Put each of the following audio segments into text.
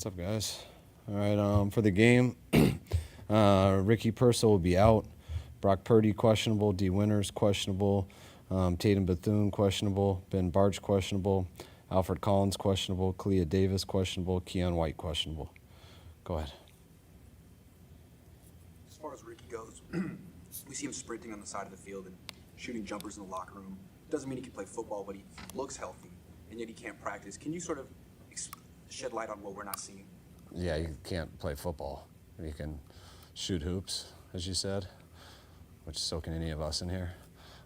What's up, guys? All right, for the game, Ricky Purcell will be out. Brock Purdy questionable. D. Winters questionable. Tatum Bethune questionable. Ben Barch questionable. Alfred Collins questionable. Kalia Davis questionable. Keon White questionable. Go ahead. As far as Ricky goes, we see him sprinting on the side of the field and shooting jumpers in the locker room. Doesn't mean he can play football, but he looks healthy, and yet he can't practice. Can you sort of shed light on what we're not seeing? Yeah, you can't play football. You can shoot hoops, as you said, which so can any of us in here.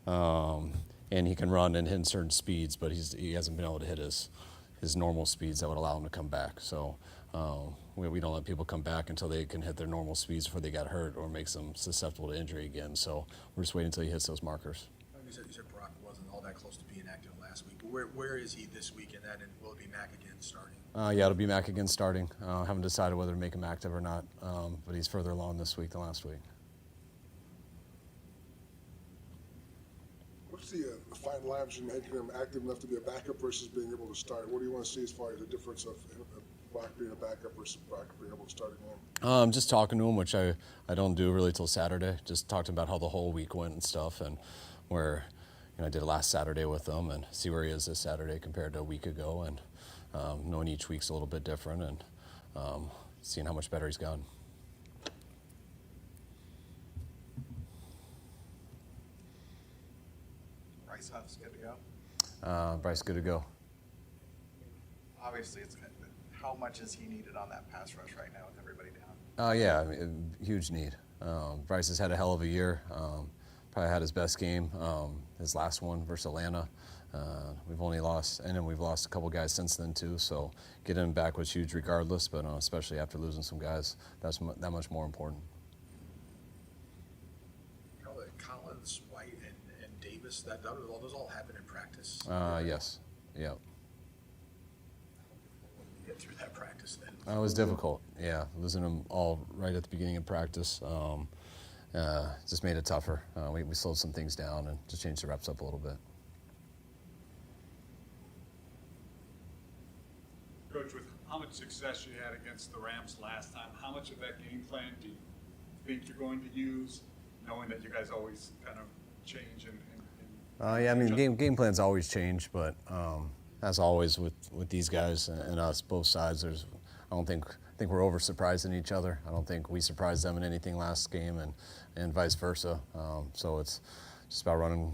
And he can run and hit certain speeds, but he hasn't been able to hit his normal speeds that would allow him to come back. So we don't let people come back until they can hit their normal speeds before they got hurt or makes them susceptible to injury again. So we're just waiting until he hits those markers. You said Brock wasn't all that close to being active last week. But where is he this week in that, and will it be Mack again starting? Yeah, it'll be Mack again starting. Haven't decided whether to make him active or not, but he's further along this week than last week. What's the fine line between making him active enough to be a backup versus being able to start? What do you want to see as far as the difference of Brock being a backup versus Brock being able to start again? Just talking to him, which I don't do really till Saturday. Just talked about how the whole week went and stuff, and where I did it last Saturday with him, and see where he is this Saturday compared to a week ago, and knowing each week's a little bit different, and seeing how much better he's gone. Bryce Huff's good to go? Bryce, good to go. Obviously, how much is he needed on that pass rush right now with everybody down? Yeah, huge need. Bryce has had a hell of a year. Probably had his best game, his last one versus Atlanta. We've only lost, and then we've lost a couple guys since then too. So getting him back was huge, regardless. But especially after losing some guys, that's that much more important. Collins, White, and Davis. Those all happen in practice. Yes. Yeah. Get through that practice then. It was difficult. Yeah, losing them all right at the beginning of practice. Just made it tougher. We slowed some things down and just changed the reps up a little bit. Coach, with how much success you had against the Rams last time, how much of that game plan do you think you're going to use, knowing that you guys always kind of change yeah, I mean, game plans always change, but as always with these guys and us, both sides, I think we're over surprising each other. I don't think we surprised them in anything last game, and vice versa. So it's just about running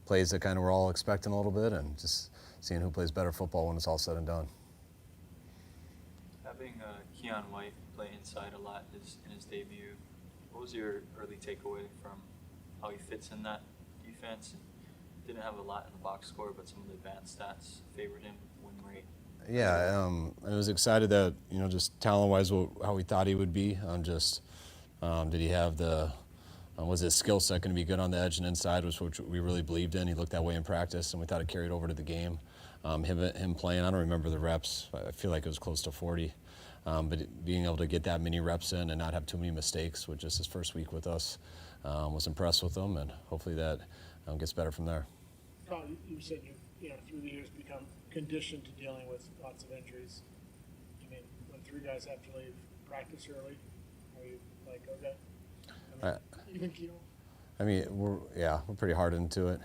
plays that kind of we're all expecting a little bit, and just seeing who plays better football when it's all said and done. Having Keon White play inside a lot in his debut, what was your early takeaway from how he fits in that defense? Didn't have a lot in the box score, but some of the advanced stats favored him, win rate. Yeah, I was excited that, just talent-wise, how we thought he would be. Did he have was his skill set going to be good on the edge and inside, which we really believed in. He looked that way in practice, and we thought it carried over to the game. Him playing, I don't remember the reps. I feel like it was close to 40. But being able to get that many reps in and not have too many mistakes with just his first week with us, was impressed with him, and hopefully that gets better from there. Kyle, you said you've through the years become conditioned to dealing with lots of injuries. I mean, when three guys have to leave practice early, are you like, okay? Even Keto? I mean, we're pretty hard into it.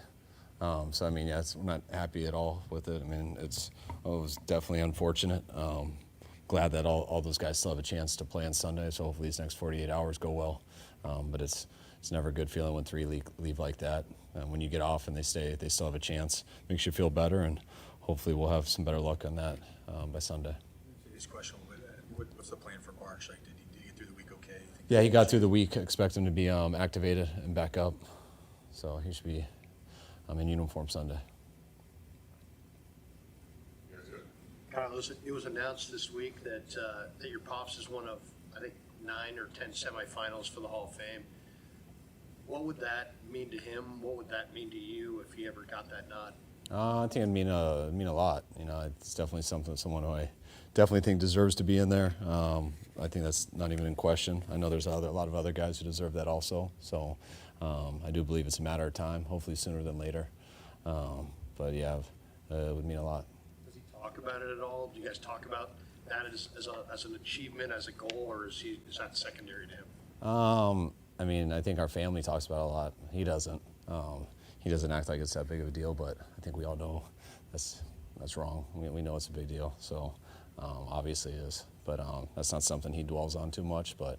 So I mean, we're not happy at all with it. I mean, it was definitely unfortunate. Glad that all those guys still have a chance to play on Sunday. So hopefully these next 48 hours go well. But it's never a good feeling when three leave like that. When you get off and they still have a chance. Makes you feel better, and hopefully we'll have some better luck on that by Sunday. This question, what's the plan for Barch? Like, did he get through the week okay? Yeah, he got through the week. Expect him to be activated and back up. So he should be in uniform Sunday. Kyle, it was announced this week that your pops is one of, I think, 9 or 10 semifinals for the Hall of Fame. What would that mean to him? What would that mean to you if he ever got that nod? I think it'd mean a lot. It's definitely someone who I definitely think deserves to be in there. I think that's not even in question. I know there's a lot of other guys who deserve that also. So I do believe it's a matter of time, hopefully sooner than later. But yeah, it would mean a lot. Does he talk about it at all? Do you guys talk about that as an achievement, as a goal, or is that secondary to him? I mean, I think our family talks about it a lot. He doesn't. He doesn't act like it's that big of a deal, but I think we all know that's wrong. We know it's a big deal, so obviously it is. But that's not something he dwells on too much, but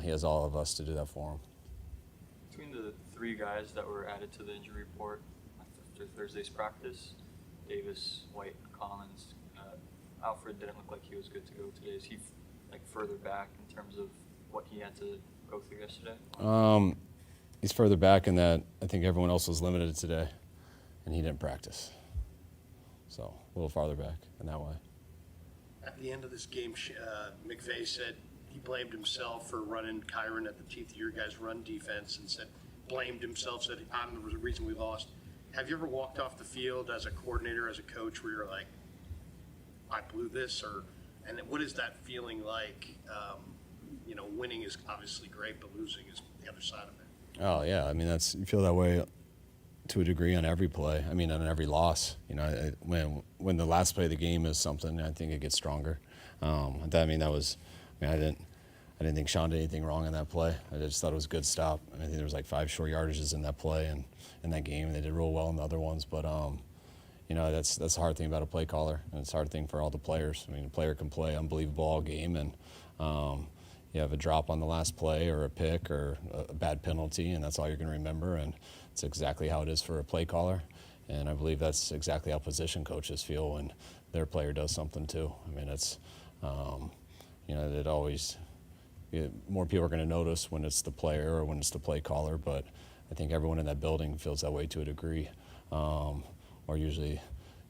he has all of us to do that for him. Between the 3 guys that were added to the injury report after Thursday's practice, Davis, White, and Collins, Alfred didn't look like he was good to go today. Is he further back in terms of what he had to go through yesterday? He's further back in that I think everyone else was limited today, and he didn't practice. So a little farther back in that way. At the end of this game, McVay said he blamed himself for running Kyron at the teeth of your guys' run defense and blamed himself, said, I'm the reason we lost. Have you ever walked off the field as a coordinator, as a coach, where you're like, I blew this? And what is that feeling like? Winning is obviously great, but losing is the other side of it. Oh, yeah. I mean, you feel that way to a degree on every play. I mean, on every loss. When the last play of the game is something, I think it gets stronger. I didn't think Sean did anything wrong in that play. I just thought it was a good stop. I think there was 5 short yardages in that play and in that game, and they did real well in the other ones. But that's the hard thing about a play caller, and it's a hard thing for all the players. I mean, a player can play unbelievable all game, and you have a drop on the last play or a pick or a bad penalty, and that's all you're going to remember. And it's exactly how it is for a play caller. And I believe that's exactly how position coaches feel when their player does something too. I mean, it's, it always, more people are going to notice when it's the player or when it's the play caller, but I think everyone in that building feels that way to a degree, or usually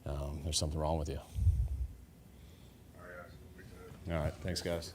there's something wrong with you. All right, All right, thanks guys.